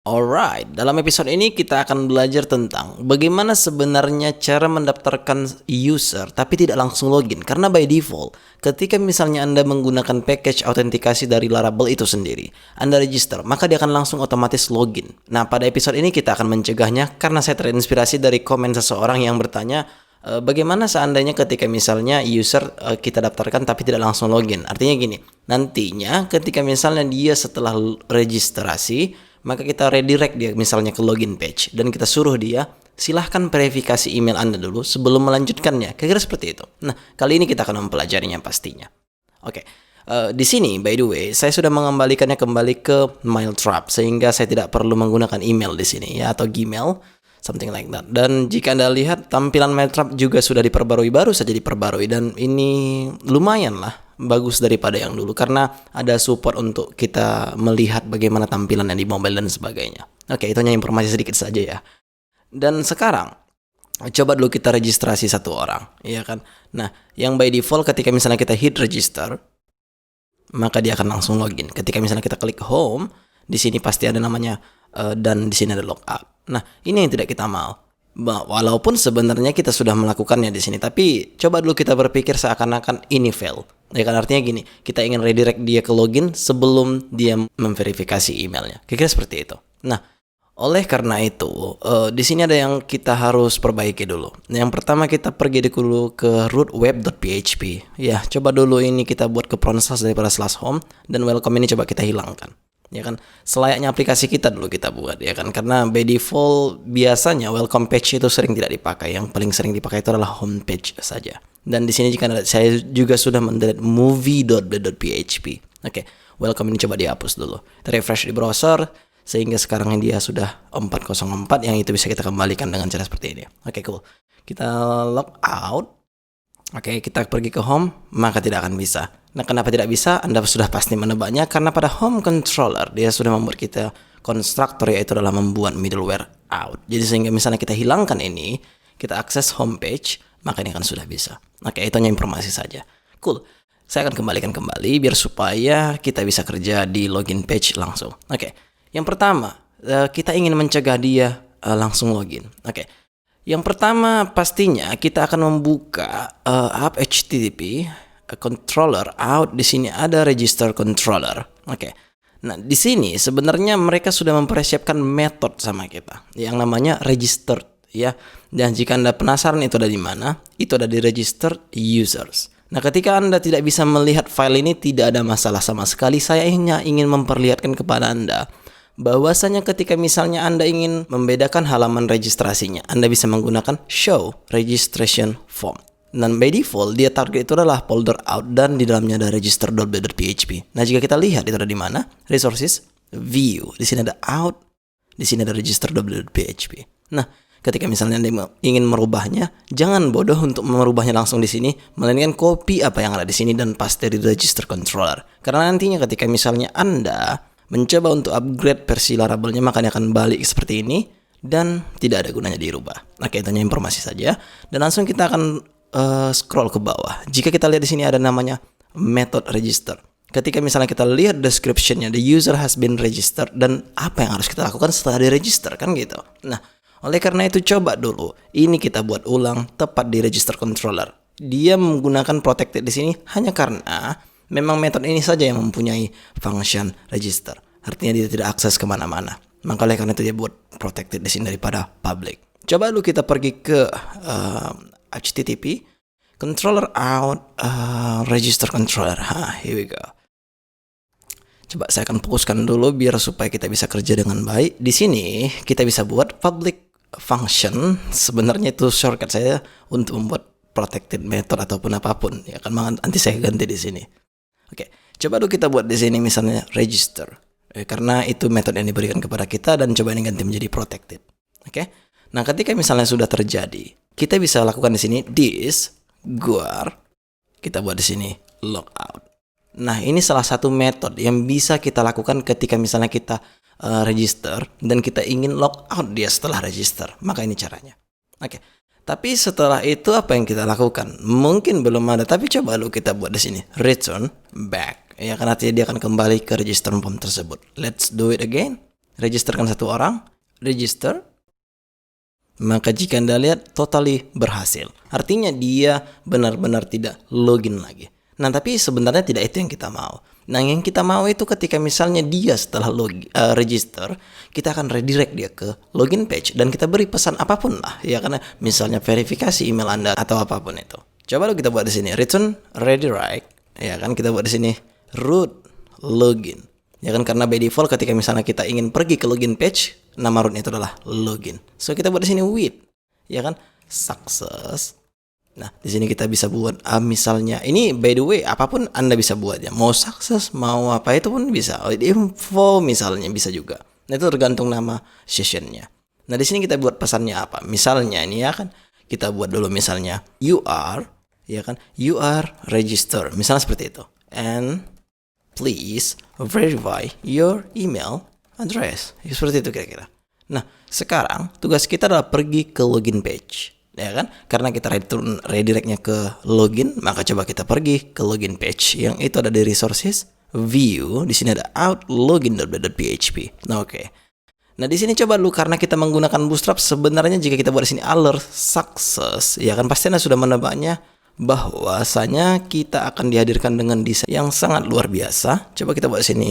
Alright, dalam episode ini kita akan belajar tentang bagaimana sebenarnya cara mendaftarkan user tapi tidak langsung login. Karena by default, ketika misalnya Anda menggunakan package autentikasi dari Laravel itu sendiri, Anda register, maka dia akan langsung otomatis login. Nah, pada episode ini kita akan mencegahnya karena saya terinspirasi dari komen seseorang yang bertanya, bagaimana seandainya ketika misalnya user kita daftarkan tapi tidak langsung login. Artinya gini, nantinya ketika misalnya dia setelah registrasi, maka kita redirect dia misalnya ke login page dan kita suruh dia silahkan verifikasi email Anda dulu sebelum melanjutkannya. Kira-kira seperti itu. Nah, kali ini kita akan mempelajarinya pastinya. Oke. Di sini by the way saya sudah mengembalikannya kembali ke Mailtrap sehingga saya tidak perlu menggunakan email di sini ya, atau Gmail, something like that. Dan jika Anda lihat tampilan Mailtrap juga sudah diperbarui, baru saja diperbarui, dan ini lumayan lah bagus daripada yang dulu karena ada support untuk kita melihat bagaimana tampilannya di mobile dan sebagainya. Oke, itu hanya informasi sedikit saja ya. Dan sekarang coba dulu kita registrasi satu orang, ya kan? Nah, yang by default ketika misalnya kita hit register, maka dia akan langsung login. Ketika misalnya kita klik home, di sini pasti ada namanya dan di sini ada logout. Nah, ini yang tidak kita mau. Walaupun sebenarnya kita sudah melakukannya di sini, tapi coba dulu kita berpikir seakan-akan ini fail. Ya kan, artinya gini, kita ingin redirect dia ke login sebelum dia memverifikasi emailnya. Kira-kira seperti itu. Nah, oleh karena itu, di sini ada yang kita harus perbaiki dulu. Yang pertama kita pergi dulu ke root web.php. Ya, coba dulu ini kita buat ke // daripada /home, dan welcome ini coba kita hilangkan. Ya kan, selayaknya aplikasi kita dulu kita buat, ya kan, karena by default biasanya welcome page itu sering tidak dipakai. Yang paling sering dipakai itu adalah home page saja. Dan di sini jika saya juga sudah mendelete movie.php. Oke, welcome ini coba dihapus dulu. Kita refresh di browser sehingga sekarang dia sudah 404, yang itu bisa kita kembalikan dengan cara seperti ini. Oke, cool. Kita log out. Oke, kita pergi ke home, maka tidak akan bisa. Nah, kenapa tidak bisa? Anda sudah pasti menebaknya karena pada home controller dia sudah membuat kita konstruktor, yaitu adalah membuat middleware out. Jadi sehingga misalnya kita hilangkan ini, kita akses home page, maka ini akan sudah bisa. Oke, itu hanya informasi saja. Cool. Saya akan kembalikan kembali biar supaya kita bisa kerja di login page langsung. Oke. Yang pertama, kita ingin mencegah dia langsung login. Oke. Yang pertama pastinya kita akan membuka app HTTP controller out. Di sini ada register controller. Oke. Nah, di sini sebenarnya mereka sudah mempersiapkan metode sama kita yang namanya registered, ya. Dan jika Anda penasaran itu ada di mana, itu ada di registered users. Nah, ketika Anda tidak bisa melihat file ini, tidak ada masalah sama sekali. Saya hanya ingin memperlihatkan kepada Anda bahwasanya ketika misalnya Anda ingin membedakan halaman registrasinya, Anda bisa menggunakan show registration form. Dan by default dia target itu adalah folder out dan di dalamnya ada register.php. Nah, jika kita lihat itu ada di mana? Resources, view. Di sini ada out, di sini ada register.php. Nah, ketika misalnya Anda ingin merubahnya, jangan bodoh untuk merubahnya langsung di sini, melainkan copy apa yang ada di sini dan paste di register controller. Karena nantinya ketika misalnya Anda mencoba untuk upgrade versi Laravelnya, maka dia akan balik seperti ini dan tidak ada gunanya dirubah. Oke, itu hanya informasi saja. Dan langsung kita akan scroll ke bawah. Jika kita lihat di sini ada namanya method register. Ketika misalnya kita lihat description-nya, the user has been registered, dan apa yang harus kita lakukan setelah di-register, kan gitu. Nah, oleh karena itu coba dulu ini kita buat ulang tepat di register controller. Dia menggunakan protected di sini hanya karena memang metode ini saja yang mempunyai function register. Artinya dia tidak akses kemana-mana. Maka oleh karena itu dia buat protected di sini daripada public. Coba dulu kita pergi ke HTTP controller out register controller. Here we go. Coba saya akan fokuskan dulu biar supaya kita bisa kerja dengan baik. Di sini kita bisa buat public function. Sebenarnya itu shortcut saya untuk membuat protected method ataupun apapun. Ya kan, nanti saya ganti di sini. Oke, coba dulu kita buat di sini misalnya register, karena itu metode yang diberikan kepada kita, dan coba ini ganti menjadi protected. Oke, nah ketika misalnya sudah terjadi, kita bisa lakukan di sini this guar, kita buat di sini logout. Nah, ini salah satu metode yang bisa kita lakukan ketika misalnya kita register dan kita ingin logout dia setelah register. Maka ini caranya. Oke. Tapi setelah itu apa yang kita lakukan? Mungkin belum ada, tapi coba dulu kita buat di sini return back. Ya kan, artinya dia akan kembali ke register form tersebut. Let's do it again. registerkan satu orang, register. Maka jika Anda lihat totally berhasil. Artinya dia benar-benar tidak login lagi. Nah, tapi sebenarnya tidak itu yang kita mau. Nah, yang kita mau itu ketika misalnya dia setelah register, kita akan redirect dia ke login page dan kita beri pesan apapun lah, ya, karena misalnya verifikasi email Anda atau apapun itu. Coba lo kita buat di sini return redirect, ya kan, kita buat di sini root login. Ya kan, karena by default ketika misalnya kita ingin pergi ke login page, nama rootnya itu adalah login. So kita buat di sini with, ya kan, success. Nah, di sini kita bisa buat misalnya ini, by the way, apapun Anda bisa buat ya. Mau success, mau apa itu pun bisa. Info misalnya bisa juga. Nah, itu tergantung nama sessionnya. Nah, di sini kita buat pesannya apa? Misalnya ini ya kan, kita buat dulu misalnya you are, ya kan, you are register. Misalnya seperti itu. And please verify your email address. Ya, seperti itu kira-kira. Nah, sekarang tugas kita adalah pergi ke login page, ya kan? Karena kita redirectnya ke login, maka coba kita pergi ke login page yang itu ada di resources, view, di sini ada out login.php. Nah, oke. Nah, di sini coba dulu karena kita menggunakan Bootstrap, sebenarnya jika kita buat di sini alert success, ya kan pasti Anda sudah menebaknya bahwasanya kita akan dihadirkan dengan desain yang sangat luar biasa. Coba kita buat di sini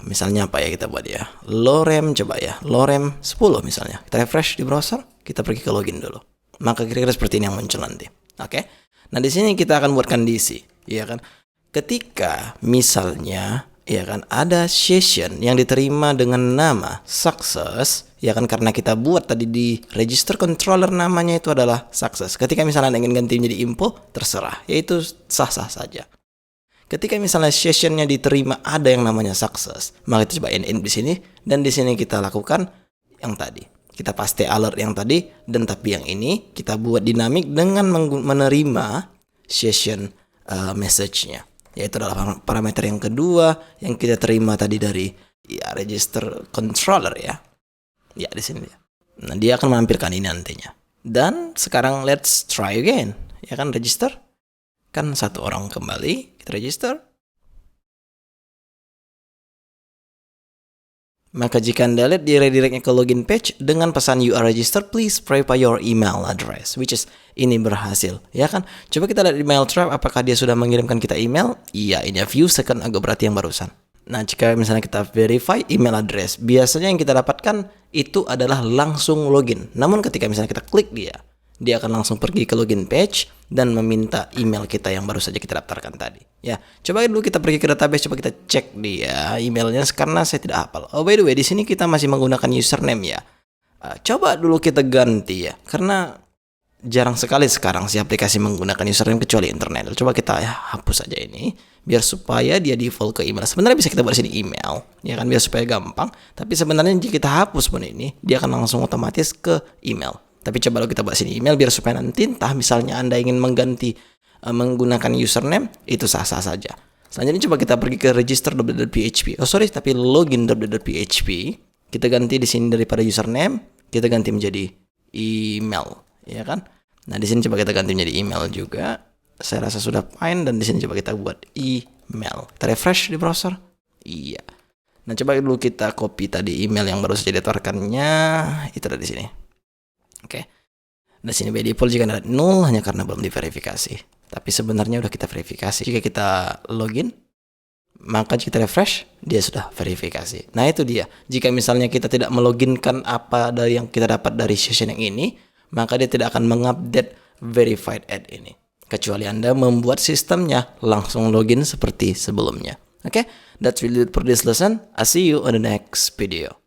misalnya apa ya, kita buat ya lorem, coba ya lorem 10 misalnya. Kita refresh di browser, kita pergi ke login dulu. Maka kira-kira seperti ini yang muncul nanti. Oke. Nah, di sini kita akan buat kondisi, ya kan. Ketika misalnya ya kan ada session yang diterima dengan nama success, ya kan, karena kita buat tadi di register controller namanya itu adalah success. Ketika misalnya Anda ingin ganti menjadi info, terserah, yaitu sah-sah saja. Ketika misalnya sessionnya diterima ada yang namanya success, maka kita coba in di sini, dan di sini kita lakukan yang tadi. Kita paste alert yang tadi, dan tapi yang ini kita buat dinamik dengan menerima session message-nya. Yaitu adalah parameter yang kedua yang kita terima tadi dari ya register controller ya. Ya, di sini dia. Nah, dia akan menampilkan ini nantinya. Dan sekarang let's try again. Ya kan, register. Kan satu orang kembali, kita register. Maka jika Anda lihat di redirectnya ke login page dengan pesan you are registered, please verify your email address, which is ini berhasil, ya kan? Coba kita lihat email trap, apakah dia sudah mengirimkan kita email? Iya, ini a few second ago berarti yang barusan. Nah, jika misalnya kita verify email address, biasanya yang kita dapatkan itu adalah langsung login. Namun ketika misalnya kita klik dia akan langsung pergi ke login page dan meminta email kita yang baru saja kita daftarkan tadi. Ya, coba dulu kita pergi ke database, coba kita cek dia emailnya karena saya tidak hafal. Oh, by the way, di sini kita masih menggunakan username ya. Coba dulu kita ganti ya, karena jarang sekali sekarang si aplikasi menggunakan username kecuali internet. Coba kita ya hapus saja ini biar supaya dia default ke email. Sebenarnya bisa kita buat di sini email, ya kan, biar supaya gampang. Tapi sebenarnya jika kita hapus pun ini, dia akan langsung otomatis ke email. Tapi coba kita buat sini email biar supaya nanti entah misalnya Anda ingin mengganti menggunakan username, itu sah-sah saja. Selanjutnya coba kita pergi ke register.php. Oh sorry, tapi login.php. Kita ganti di sini daripada username, kita ganti menjadi email, ya kan? Nah, di sini coba kita ganti menjadi email juga. Saya rasa sudah fine, dan di sini coba kita buat email. Kita refresh di browser. Iya. Nah, coba dulu kita copy tadi email yang baru saja ditawarkannya. Itu ada di sini. Oke. Di sini by default jika ada 0 hanya karena belum diverifikasi. Tapi sebenarnya udah kita verifikasi. Jika kita login, maka jika kita refresh, dia sudah verifikasi. Nah, itu dia. Jika misalnya kita tidak meloginkan apa dari yang kita dapat dari session yang ini, maka dia tidak akan mengupdate verified ad ini. Kecuali Anda membuat sistemnya langsung login seperti sebelumnya. Oke, that's really it for this lesson. I'll see you on the next video.